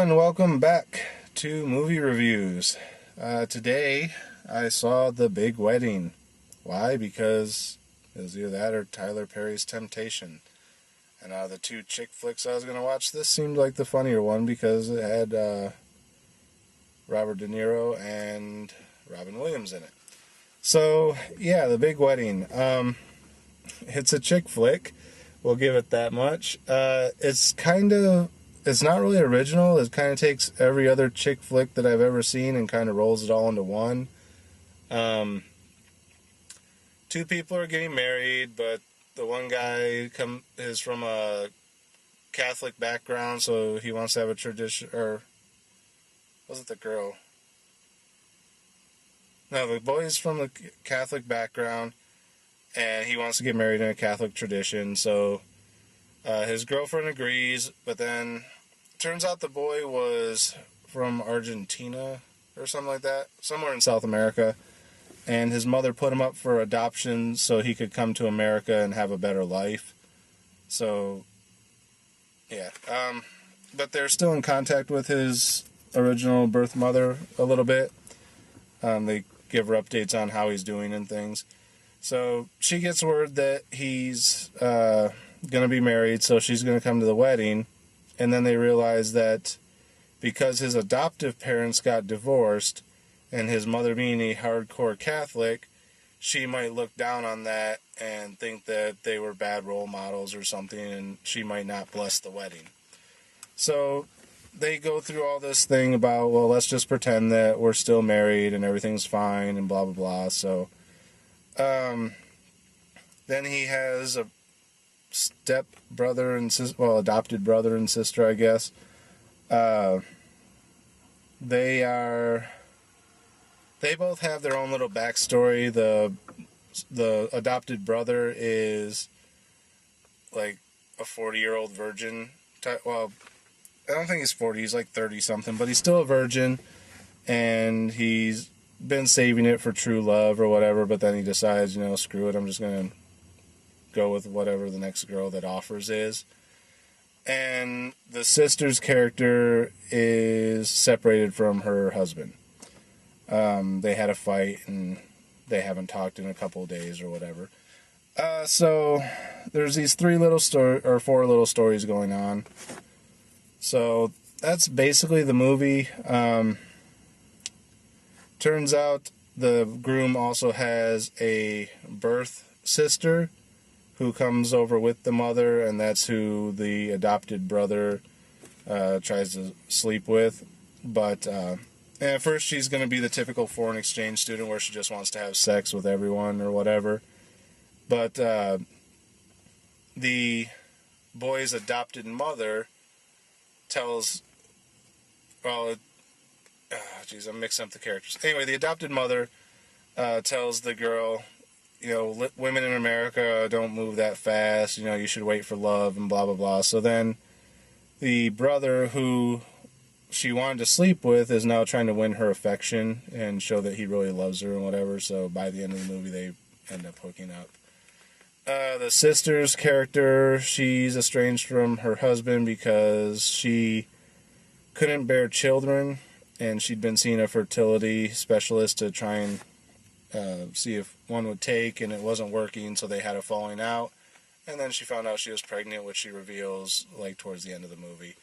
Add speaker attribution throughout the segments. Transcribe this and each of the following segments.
Speaker 1: and welcome back to Movie Reviews. Today, I saw The Big Wedding. Why? Because it was either that or Tyler Perry's Temptation. And out of the two chick flicks I was going to watch, this seemed like the funnier one because it had Robert De Niro and Robin Williams in it. So, yeah, The Big Wedding. It's a chick flick. We'll give it that much. It's not really original. It kind of takes every other chick flick that I've ever seen and kind of rolls it all into one. Two people are getting married, but the one guy is from a Catholic background, so he wants to have a tradition, or was it the girl? No, the boy's from a Catholic background, and he wants to get married in a Catholic tradition, so his girlfriend agrees, but then turns out the boy was from Argentina or something like that, somewhere in South America, and his mother put him up for adoption so he could come to America and have a better life. So, yeah. But they're still in contact with his original birth mother a little bit. They give her updates on how he's doing and things. So she gets word that he's going to be married, so she's going to come to the wedding. And then they realize that because his adoptive parents got divorced, and his mother being a hardcore Catholic, she might look down on that and think that they were bad role models or something, and she might not bless the wedding. So they go through all this thing about, well, let's just pretend that we're still married and everything's fine and blah, blah, blah. So then he has a step brother and sister, well, adopted brother and sister, I guess. They both have their own little backstory. The adopted brother is like a 40-year-old virgin. Well, I don't think he's 40. He's like 30-something, but he's still a virgin, and he's been saving it for true love or whatever, but then he decides, screw it, I'm just going to go with whatever the next girl that offers is. And the sister's character is separated from her husband. They had a fight and they haven't talked in a couple of days or whatever. So there's these four little stories going on. So that's basically the movie. Turns out the groom also has a birth sister who comes over with the mother, and that's who the adopted brother tries to sleep with. But at first she's going to be the typical foreign exchange student where she just wants to have sex with everyone or whatever. But the boy's adopted mother tells... Well, I'm mixing up the characters. Anyway, the adopted mother tells the girl... women in America don't move that fast, you should wait for love and blah, blah, blah. So then the brother who she wanted to sleep with is now trying to win her affection and show that he really loves her and whatever. So by the end of the movie, they end up hooking up. The sister's character, she's estranged from her husband because she couldn't bear children, and she'd been seeing a fertility specialist to try and see if one would take, and it wasn't working, so they had a falling out. And then she found out she was pregnant, which she reveals towards the end of the movie.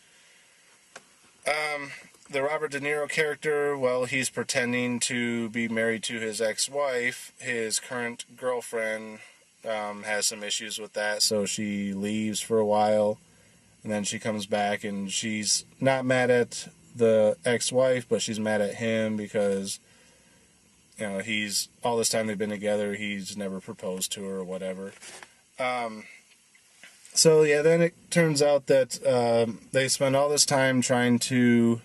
Speaker 1: The Robert De Niro character, well, he's pretending to be married to his ex-wife. His current girlfriend has some issues with that, so she leaves for a while, and then she comes back, and she's not mad at the ex-wife, but she's mad at him because he's, all this time they've been together, he's never proposed to her or whatever. So, yeah, then it turns out that they spend all this time trying to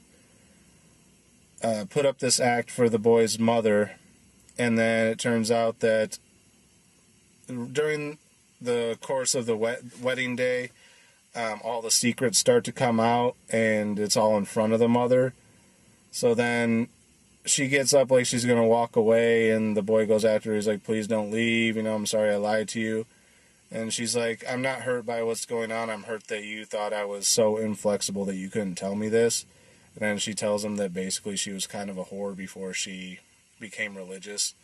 Speaker 1: put up this act for the boy's mother, and then it turns out that during the course of the wedding day, all the secrets start to come out, and it's all in front of the mother. So then she gets up like she's going to walk away, and the boy goes after her. He's like, please don't leave. I'm sorry I lied to you. And she's like, I'm not hurt by what's going on. I'm hurt that you thought I was so inflexible that you couldn't tell me this. And then she tells him that basically she was kind of a whore before she became religious,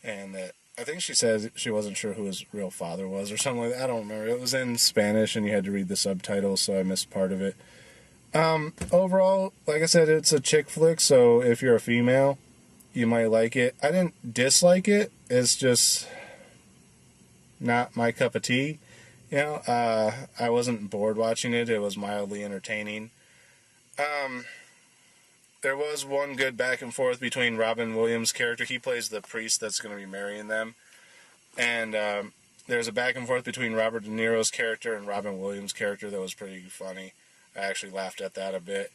Speaker 1: and that I think she says she wasn't sure who his real father was or something like that. I don't remember. It was in Spanish, and you had to read the subtitles, so I missed part of it. Overall, like I said, it's a chick flick, so if you're a female, you might like it. I didn't dislike it. It's just not my cup of tea. You know, I wasn't bored watching it. It was mildly entertaining. There was one good back and forth between Robin Williams' character. He plays the priest that's going to be marrying them. And there's a back and forth between Robert De Niro's character and Robin Williams' character that was pretty funny. I actually laughed at that a bit.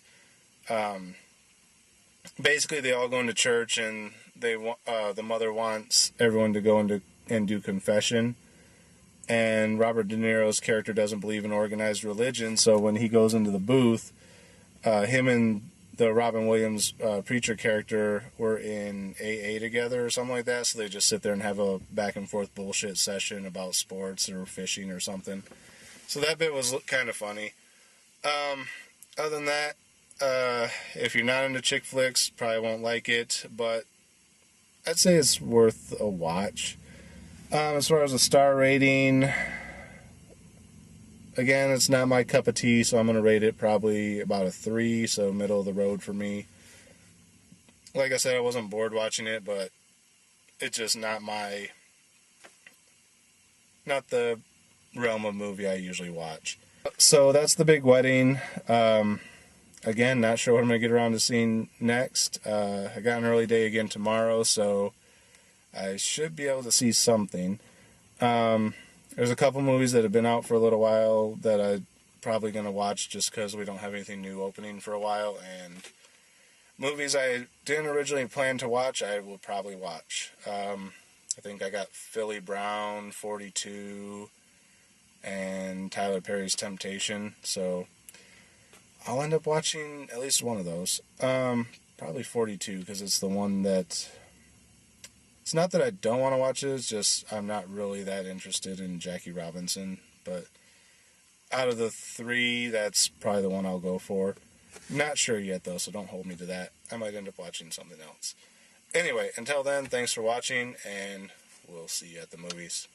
Speaker 1: Basically, they all go into church, and the mother wants everyone to go and do confession. And Robert De Niro's character doesn't believe in organized religion, so when he goes into the booth, him and the Robin Williams preacher character were in AA together or something like that, so they just sit there and have a back and forth bullshit session about sports or fishing or something. So that bit was kind of funny. Other than that, if you're not into chick flicks, probably won't like it, but I'd say it's worth a watch. As far as a star rating, again, it's not my cup of tea, so I'm going to rate it probably about a 3, so middle of the road for me. Like I said, I wasn't bored watching it, but it's just not the realm of movie I usually watch. So that's The Big Wedding. Again, not sure what I'm going to get around to seeing next. I got an early day again tomorrow, so I should be able to see something. There's a couple movies that have been out for a little while that I'm probably going to watch just because we don't have anything new opening for a while. And movies I didn't originally plan to watch, I will probably watch. I think I got Philly Brown, 42, and Tyler Perry's Temptation. So I'll end up watching at least one of those. Probably 42 because it's the one that... It's not that I don't want to watch it, it's just I'm not really that interested in Jackie Robinson. But out of the 3, that's probably the one I'll go for. Not sure yet, though, so don't hold me to that. I might end up watching something else. Anyway, until then, thanks for watching, and we'll see you at the movies.